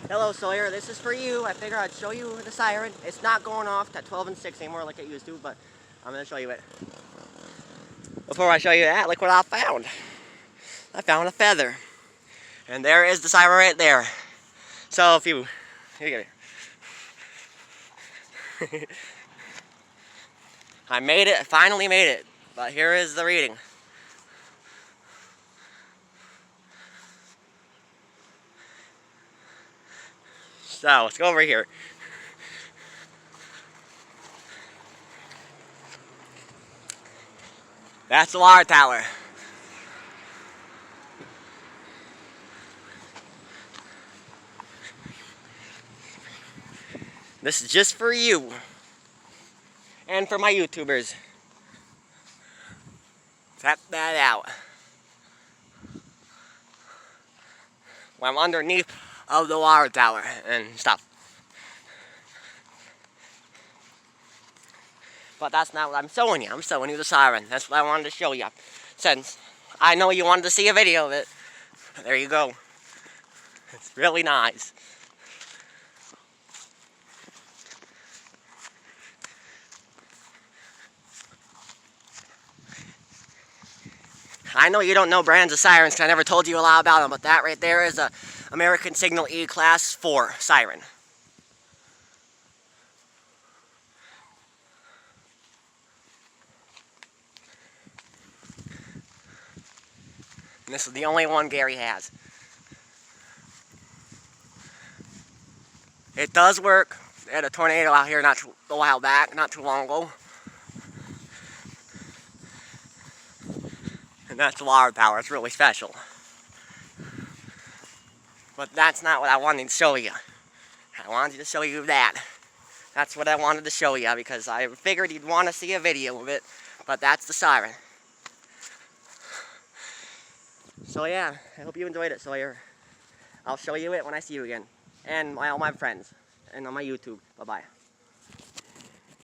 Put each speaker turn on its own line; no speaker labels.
Hello Sawyer, this is for you. I figured I'd show you the siren. It's not going off at 12 and 6 anymore like it used to, but I'm going to show you it. Before I show you that, look what I found. I found a feather. And there is the siren right there. So if you... Here you go. I made it, I finally made it. But here is the reading. So, let's go over here. That's the water tower. This is just for you. And for my YouTubers. Check that out. Well, I'm underneath of the water tower and stuff. But that's not what I'm showing you. I'm showing you the siren. That's what I wanted to show you. Since I know you wanted to see a video of it. There you go. It's really nice. I know you don't know brands of sirens because I never told you a lot about them, but that right there is a American Signal E Class 4 siren. And this is the only one Gary has. It does work. They had a tornado out here a while back, not too long ago. And that's the water tower. It's really special. But that's not what I wanted to show you. I wanted to show you that. That's what I wanted to show you because I figured you'd want to see a video of it. But that's the siren. So yeah, I hope you enjoyed it, Sawyer. I'll show you it when I see you again. And all my friends. And on my YouTube. Bye-bye.